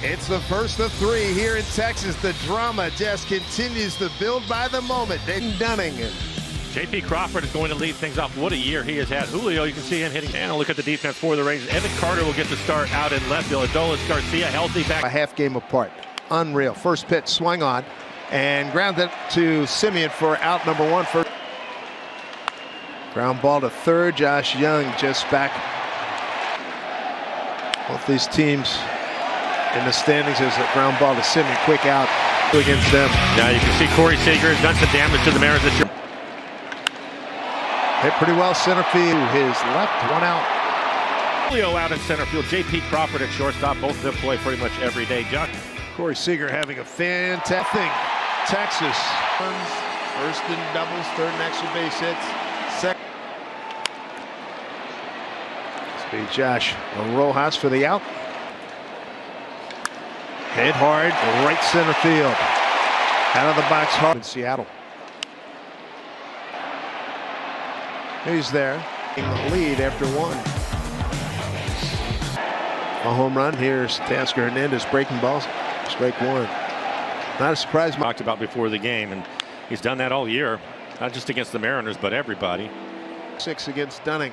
It's the first of three here in Texas. The drama just continues to build by the moment. Dayton Dunning. J.P. Crawford is going to lead things off. What a year he has had. Julio, you can see him hitting. And look at the defense for the Rangers. Evan Carter will get the start out in left field. Adolis Garcia healthy back. A half game apart. Unreal. First pitch swung on and grounded to Simeon for out number one. For ground ball to third. Josh Young just back. Both these teams in the standings as a ground ball to Simeon. Quick out against them. Now you can see Corey Seager has done some damage to the Mariners this year. Hit pretty well center field. His left, one out. Julio out in center field. J.P. Crawford at shortstop. Both of them play pretty much every day. Corey Seager having a fantastic thing. Texas. First in doubles, third in extra base hits. Second. Speed Josh Rojas for the out. Hit hard, right center field. Out of the box hard in Seattle. He's there in the lead after one. A home run. Here's Tasker Hernandez breaking balls. Strike one. Not a surprise. Talked about before the game, and he's done that all year. Not just against the Mariners, but everybody. 6 against Dunning.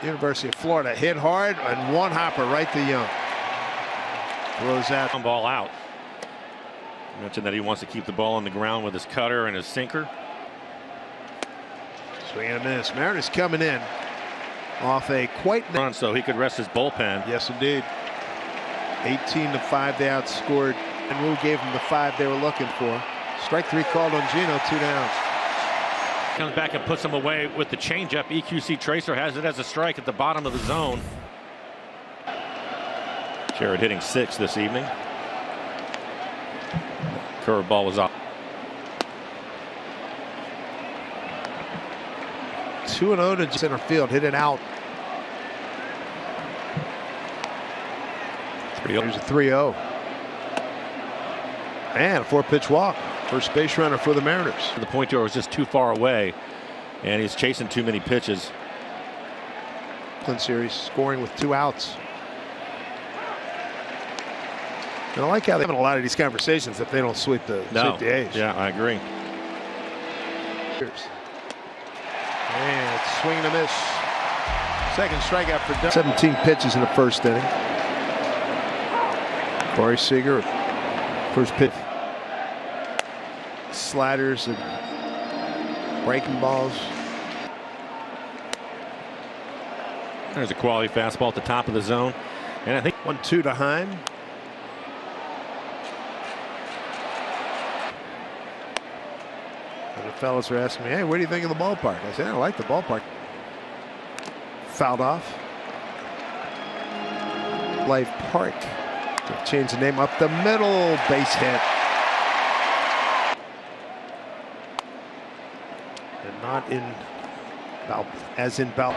University of Florida hit hard and one hopper right to Young. Throws that ball out. I mentioned that he wants to keep the ball on the ground with his cutter and his sinker. Swing and a miss. Mariners coming in off a quite run so he could rest his bullpen. Yes, indeed. 18-5 they outscored, and Wu gave them the 5 they were looking for. Strike 3 called on Gino, 2 downs. Comes back and puts him away with the changeup. EQC Tracer has it as a strike at the bottom of the zone. Jared hitting 6 this evening. Curveball was off. 2-0 to center field. Hit it out. Here's a 3-0. And a 4-pitch walk. First base runner for the Mariners. The point tour was just too far away, and he's chasing too many pitches. Clint Series scoring with 2 outs. And I like how they're having a lot of these conversations if they don't sweep the A's. Yeah, I agree. And swing and a miss. Second strikeout for Dunn. 17 pitches in the first inning. Corey Seager, first pitch. Sliders and breaking balls. There's a quality fastball at the top of the zone. And I think 1-2 to Heim. And the fellas are asking me, hey, what do you think of the ballpark? I said, I like the ballpark. Fouled off. Life Park. They've changed the name up the middle. Base hit. And not in Bal, as in Bal.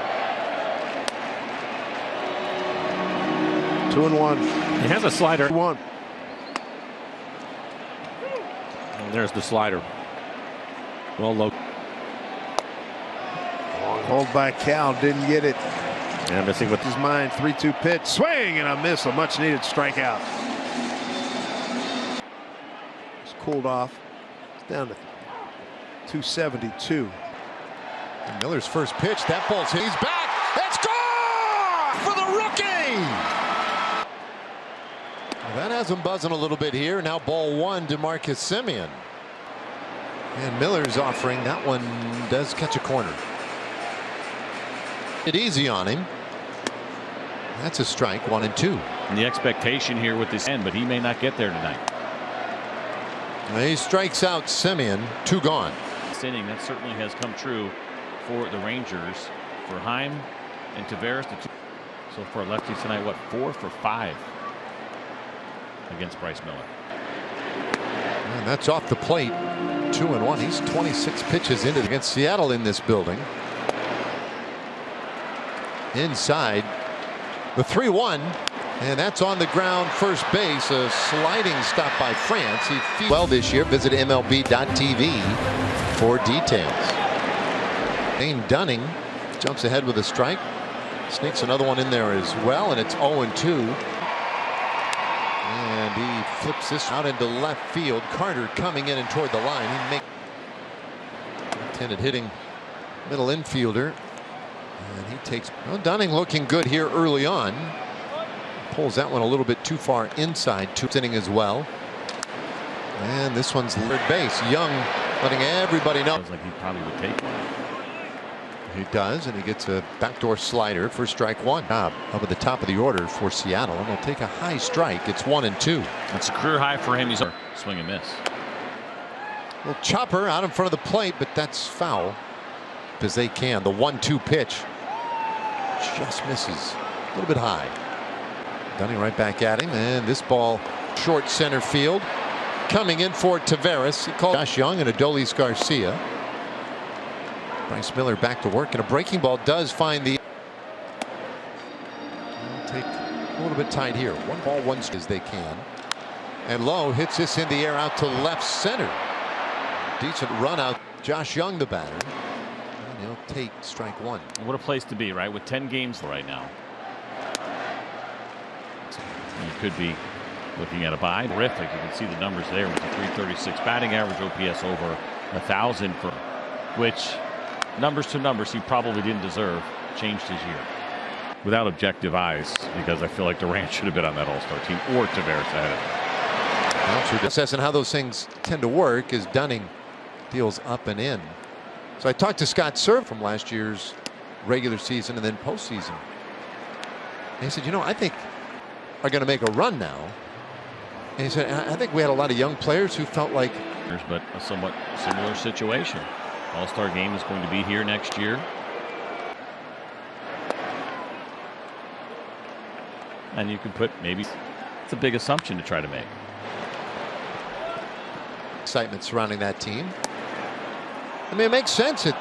2-1. He has a slider. 1. And there's the slider. Well, low. Long hold by Cal, didn't get it. And missing with his mind. 3-2 pitch, swing and a miss. A much needed strikeout. It's cooled off. It's down to 272. And Miller's first pitch. That ball's hit. He's back. It's gone for the rookie. Well, that has him buzzing a little bit here. Now ball 1 to Marcus Simeon. And Miller's offering. That one does catch a corner. It easy on him. That's a strike. 1 and 2. And the expectation here with this end, but he may not get there tonight. Well, he strikes out Simeon. 2 gone. This inning, that certainly has come true for the Rangers. For Heim and Taveras. So for lefties tonight, what, 4 for 5 against Bryce Miller. And that's off the plate. 2-1. He's 26 pitches into against Seattle in this building. Inside the 3-1, and that's on the ground. First base, a sliding stop by France. He well this year. Visit MLB.tv for details. Dane Dunning jumps ahead with a strike. Sneaks another one in there as well, and it's 0-2. And he flips this out into left field. Carter coming in and toward the line. He makes intended hitting middle infielder. And he takes, well, Dunning looking good here early on. Pulls that one a little bit too far inside. 2th inning as well. And this one's third base. Young letting everybody know. Sounds like he probably would take one. He does, and he gets a backdoor slider for strike 1. Up at the top of the order for Seattle, and they'll take a high strike. It's 1-2. It's a career high for him. He's a swing and miss. Well, chopper out in front of the plate, but that's foul as they can. The 1-2 pitch just misses a little bit high. Dunning right back at him, and this ball short center field. Coming in for Taveras. He called Josh Young and Adolis Garcia. Bryce Miller back to work, and a breaking ball does find the. Take a little bit tight here. 1 ball, 1 as they can. And Lowe hits this in the air out to left center. Decent run out. Josh Young, the batter. And he'll take strike 1. What a place to be, right? With 10 games right now. You could be looking at a bye. Terrific. You can see the numbers there with the 336 batting average, OPS over 1,000 for which numbers to numbers he probably didn't deserve. Changed his year. Without objective eyes, because I feel like Durant should have been on that All-Star team, or Taveras had it. Assessing how those things tend to work as Dunning deals up and in. So I talked to Scott Serve from last year's regular season and then postseason. And he said, you know, I think are going to make a run now. And he said, I think we had a lot of young players who felt like. But a somewhat similar situation. All-Star game is going to be here next year. And you can put maybe it's a big assumption to try to make. Excitement surrounding that team. I mean, it makes sense that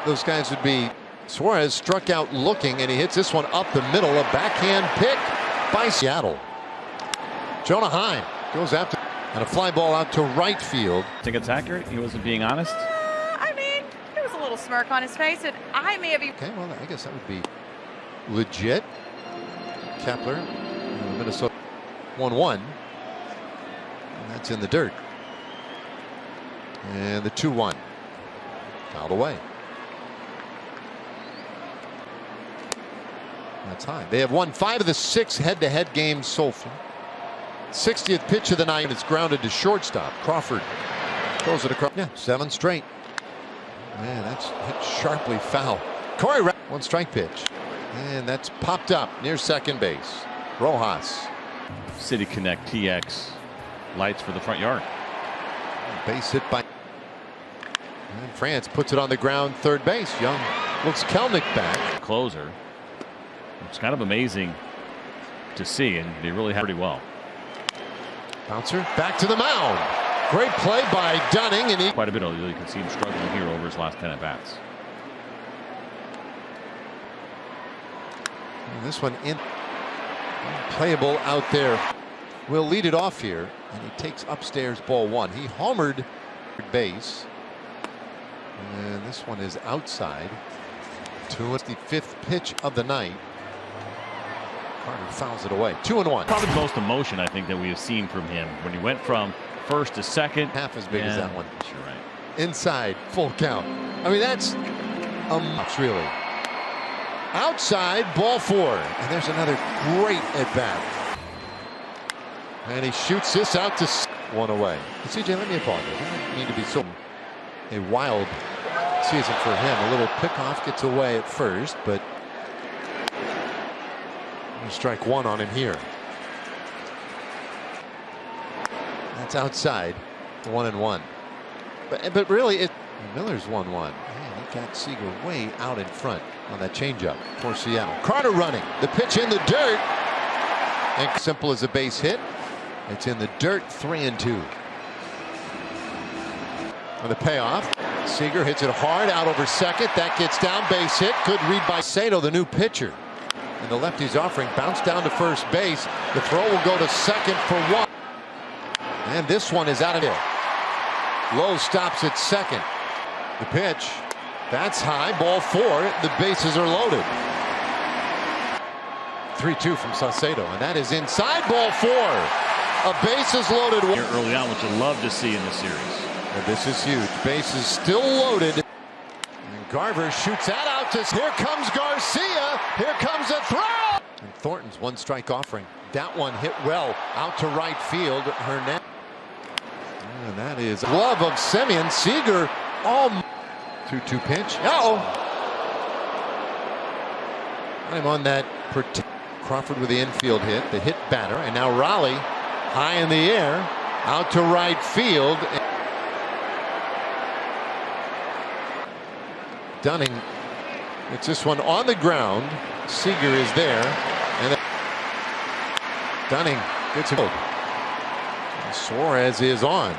those guys would be. Suarez struck out looking, and he hits this one up the middle. A backhand pick by Seattle. Jonah Heim goes after, and a fly ball out to right field. Think it's accurate? He wasn't being honest? I mean, there was a little smirk on his face, and I may have. Okay, well, I guess that would be legit. Kepler, Minnesota 1-1. And that's in the dirt. And the 2-1. Fouled away. That's high. They have won 5 of the 6 head-to-head games so far. 60th pitch of the night. It's grounded to shortstop. Crawford throws it across. Yeah, 7 straight. Man, that's hit sharply foul. Corey, 1 strike pitch. And that's popped up near second base. Rojas. City Connect TX lights for the front yard. Base hit by. And France puts it on the ground, third base. Young looks Kelnick back. Closer. It's kind of amazing to see, and they really have pretty well. Bouncer back to the mound. Great play by Dunning, and he quite a bit. You can see him struggling here over his last 10 at bats. And this one in playable out there. Will lead it off here, and he takes upstairs ball 1. He homered base, and this one is outside. To the 5th pitch of the night. Carter fouls it away. 2-1. Probably the most emotion I think that we have seen from him when he went from first to second. Half as big as that one. You're right. Inside, full count. I mean, that's really. Outside, ball 4. And there's another great at bat. And he shoots this out to 1 away. CJ, let me apologize. I don't mean to be so a wild season for him. A little pickoff gets away at first, but strike 1 on him here. That's outside. 1-1. But really, Miller's 1-1. Man, he got Seager way out in front on that changeup for Seattle. Carter running. The pitch in the dirt. And simple as a base hit. It's in the dirt. 3-2. On the payoff, Seager hits it hard out over second. That gets down. Base hit. Good read by Sato, the new pitcher. And the lefty's offering, bounce down to first base. The throw will go to second for 1. And this one is out of here. Lowe stops at second. The pitch, that's high, ball 4. The bases are loaded. 3-2 from Saucedo, and that is inside, ball 4. A bases loaded. Here early on, which you love to see in this series. And this is huge. Bases still loaded. And Garver shoots that out to. Here comes Garcia. Here comes a throw. And Thornton's 1 strike offering. That one hit well out to right field. Hernandez. And that is glove of Semyon. Seager. 2-2 pitch. I'm on that. Crawford with the infield hit. The hit batter. And now Raleigh high in the air. Out to right field. Dunning. It's this one on the ground. Seager is there. And Dunning gets it. Suarez is on.